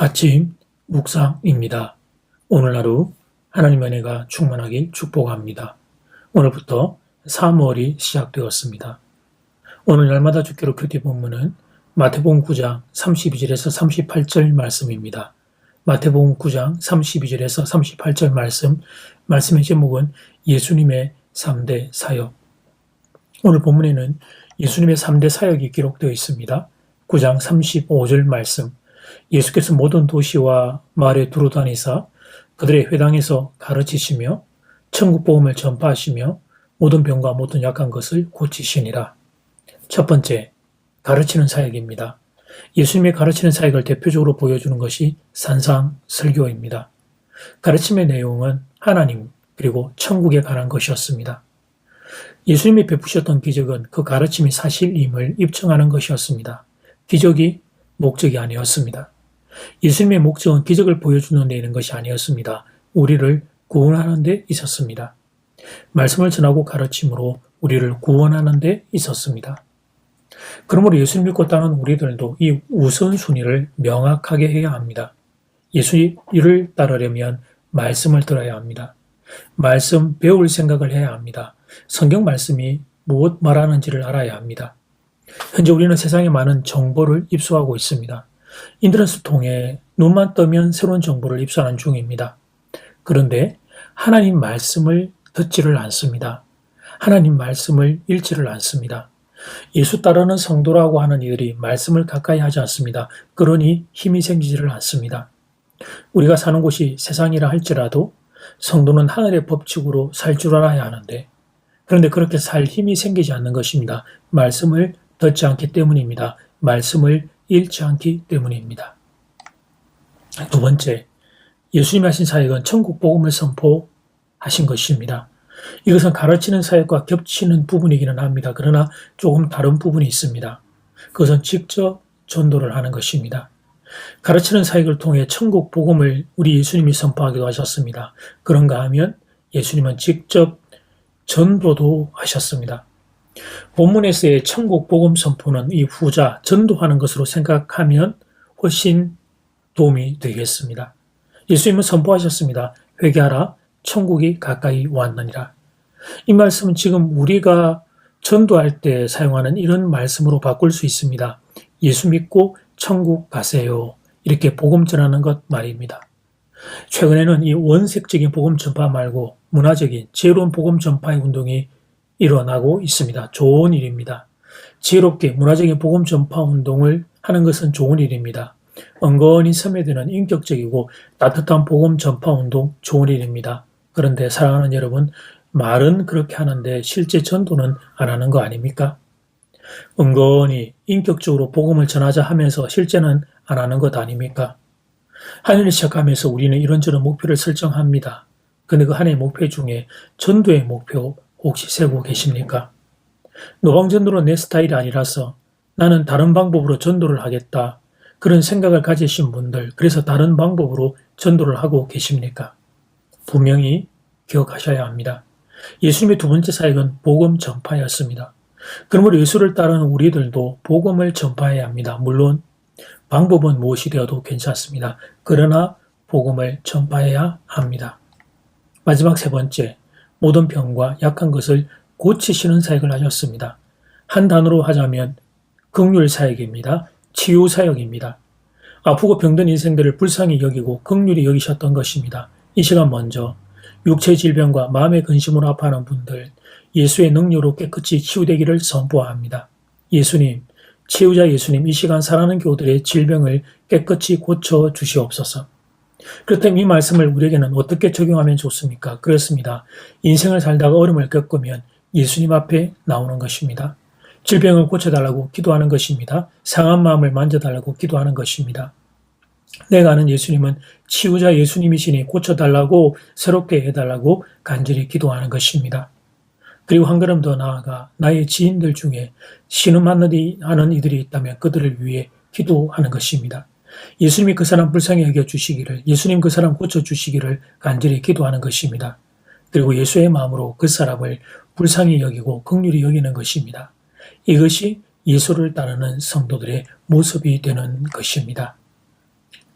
아침 묵상입니다. 오늘 하루 하나님의 은혜가 충만하길 축복합니다. 오늘부터 3월이 시작되었습니다. 오늘 날마다 주기로 교대 본문은 마태복음 9장 32절에서 38절 말씀입니다. 마태복음 9장 32절에서 38절 말씀의 제목은 예수님의 3대 사역. 오늘 본문에는 예수님의 3대 사역이 기록되어 있습니다. 9장 35절 말씀. 예수께서 모든 도시와 마을에 두루 다니사 그들의 회당에서 가르치시며 천국 복음을 전파하시며 모든 병과 모든 약한 것을 고치시니라. 첫 번째, 가르치는 사역입니다. 예수님의 가르치는 사역을 대표적으로 보여주는 것이 산상설교입니다. 가르침의 내용은 하나님 그리고 천국에 관한 것이었습니다. 예수님이 베푸셨던 기적은 그 가르침이 사실임을 입증하는 것이었습니다. 기적이 목적이 아니었습니다. 예수님의 목적은 기적을 보여주는 데 있는 것이 아니었습니다. 우리를 구원하는 데 있었습니다. 말씀을 전하고 가르침으로 우리를 구원하는 데 있었습니다. 그러므로 예수님 믿고 따르는 우리들도 이 우선순위를 명확하게 해야 합니다. 예수님을 따르려면 말씀을 들어야 합니다. 말씀 배울 생각을 해야 합니다. 성경 말씀이 무엇 말하는지를 알아야 합니다. 현재 우리는 세상에 많은 정보를 입수하고 있습니다. 인터넷을 통해 눈만 뜨면 새로운 정보를 입수하는 중입니다. 그런데 하나님 말씀을 듣지를 않습니다. 하나님 말씀을 읽지를 않습니다. 예수 따르는 성도라고 하는 이들이 말씀을 가까이 하지 않습니다. 그러니 힘이 생기지를 않습니다. 우리가 사는 곳이 세상이라 할지라도 성도는 하늘의 법칙으로 살 줄 알아야 하는데, 그런데 그렇게 살 힘이 생기지 않는 것입니다. 말씀을 듣지 않기 때문입니다. 말씀을 읽지 않기 때문입니다. 두 번째, 예수님이 하신 사역은 천국 복음을 선포하신 것입니다. 이것은 가르치는 사역과 겹치는 부분이기는 합니다. 그러나 조금 다른 부분이 있습니다. 그것은 직접 전도를 하는 것입니다. 가르치는 사역을 통해 천국 복음을 우리 예수님이 선포하기도 하셨습니다. 그런가 하면 예수님은 직접 전도도 하셨습니다. 본문에서의 천국 복음 선포는 이 후자, 전도하는 것으로 생각하면 훨씬 도움이 되겠습니다. 예수님은 선포하셨습니다. 회개하라, 천국이 가까이 왔느니라. 이 말씀은 지금 우리가 전도할 때 사용하는 이런 말씀으로 바꿀 수 있습니다. 예수 믿고 천국 가세요. 이렇게 복음 전하는 것 말입니다. 최근에는 이 원색적인 복음 전파 말고 문화적인 지혜로운 복음 전파의 운동이 일어나고 있습니다. 좋은 일입니다. 지혜롭게 문화적인 복음 전파 운동을 하는 것은 좋은 일입니다. 은근히 섬에드는 인격적이고 따뜻한 복음 전파 운동 좋은 일입니다. 그런데 사랑하는 여러분, 말은 그렇게 하는데 실제 전도는 안 하는 거 아닙니까? 은근히 인격적으로 복음을 전하자 하면서 실제는 안 하는 것 아닙니까? 한 해를 시작하면서 우리는 이런저런 목표를 설정합니다. 근데 그 한 해의 목표 중에 전도의 목표 혹시 세고 계십니까? 노방전도는 내 스타일이 아니라서 나는 다른 방법으로 전도를 하겠다. 그런 생각을 가지신 분들, 그래서 다른 방법으로 전도를 하고 계십니까? 분명히 기억하셔야 합니다. 예수님의 두 번째 사역은 복음 전파였습니다. 그러므로 예수를 따르는 우리들도 복음을 전파해야 합니다. 물론 방법은 무엇이 되어도 괜찮습니다. 그러나 복음을 전파해야 합니다. 마지막 세 번째, 모든 병과 약한 것을 고치시는 사역을 하셨습니다. 한 단어로 하자면 긍휼 사역입니다. 치유 사역입니다. 아프고 병든 인생들을 불쌍히 여기고 긍휼히 여기셨던 것입니다. 이 시간 먼저 육체 질병과 마음의 근심으로 아파하는 분들, 예수의 능력으로 깨끗이 치유되기를 선포합니다. 예수님, 치유자 예수님, 이 시간 사랑하는 교우들의 질병을 깨끗이 고쳐 주시옵소서. 그렇다면 이 말씀을 우리에게는 어떻게 적용하면 좋습니까? 그렇습니다. 인생을 살다가 어려움을 겪으면 예수님 앞에 나오는 것입니다. 질병을 고쳐달라고 기도하는 것입니다. 상한 마음을 만져달라고 기도하는 것입니다. 내가 아는 예수님은 치유자 예수님이시니 고쳐달라고, 새롭게 해달라고 간절히 기도하는 것입니다. 그리고 한 걸음 더 나아가 나의 지인들 중에 신음하는 이들이 있다면 그들을 위해 기도하는 것입니다. 예수님이 그 사람 불쌍히 여겨주시기를, 예수님 그 사람 고쳐주시기를 간절히 기도하는 것입니다. 그리고 예수의 마음으로 그 사람을 불쌍히 여기고 긍휼히 여기는 것입니다. 이것이 예수를 따르는 성도들의 모습이 되는 것입니다.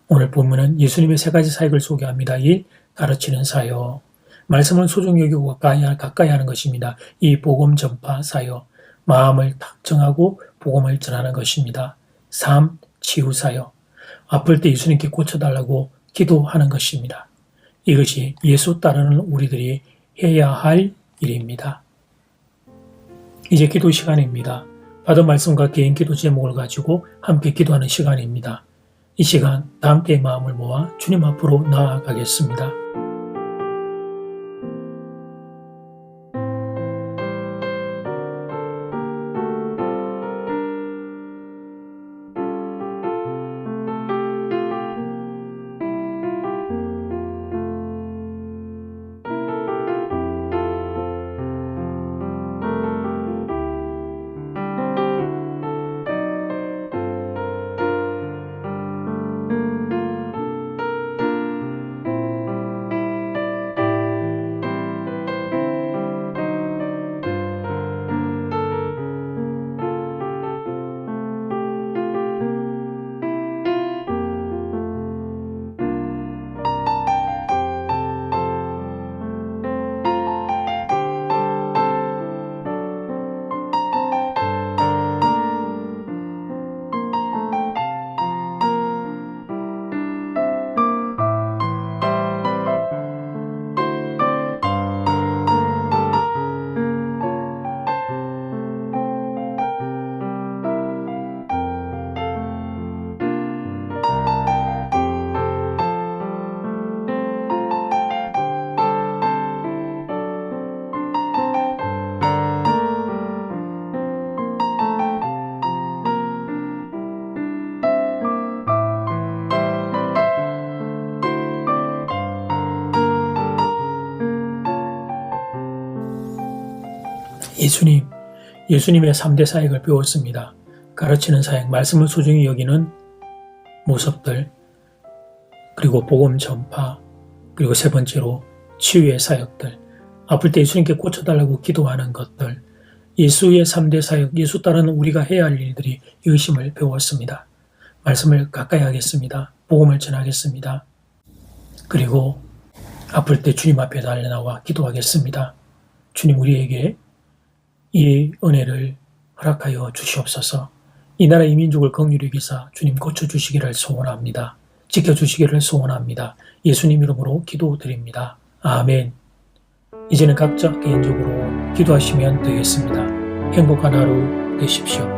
오늘 본문은 예수님의 세 가지 사역을 소개합니다. 1. 가르치는 사역. 말씀을 소중히 여기고 가까이 하는 것입니다. 2. 복음 전파 사역. 마음을 딱 정하고 복음을 전하는 것입니다. 3. 치유 사역. 아플 때 예수님께 고쳐달라고 기도하는 것입니다. 이것이 예수 따르는 우리들이 해야 할 일입니다. 이제 기도 시간입니다. 받은 말씀과 개인 기도 제목을 가지고 함께 기도하는 시간입니다. 이 시간 다 함께 마음을 모아 주님 앞으로 나아가겠습니다. 예수님의 3대 사역을 배웠습니다. 가르치는 사역, 말씀을 소중히 여기는 모습들, 그리고 복음 전파, 그리고 세 번째로 치유의 사역들, 아플 때 예수님께 고쳐달라고 기도하는 것들, 예수의 3대 사역, 예수 따르는 우리가 해야 할 일들이 이것임을 배웠습니다. 말씀을 가까이 하겠습니다. 복음을 전하겠습니다. 그리고 아플 때 주님 앞에 달려나와 기도하겠습니다. 주님, 우리에게 이 은혜를 허락하여 주시옵소서. 이 나라 이 민족을 긍휼히 여기사 주님 고쳐주시기를 소원합니다. 지켜주시기를 소원합니다. 예수님 이름으로 기도드립니다. 아멘. 이제는 각자 개인적으로 기도하시면 되겠습니다. 행복한 하루 되십시오.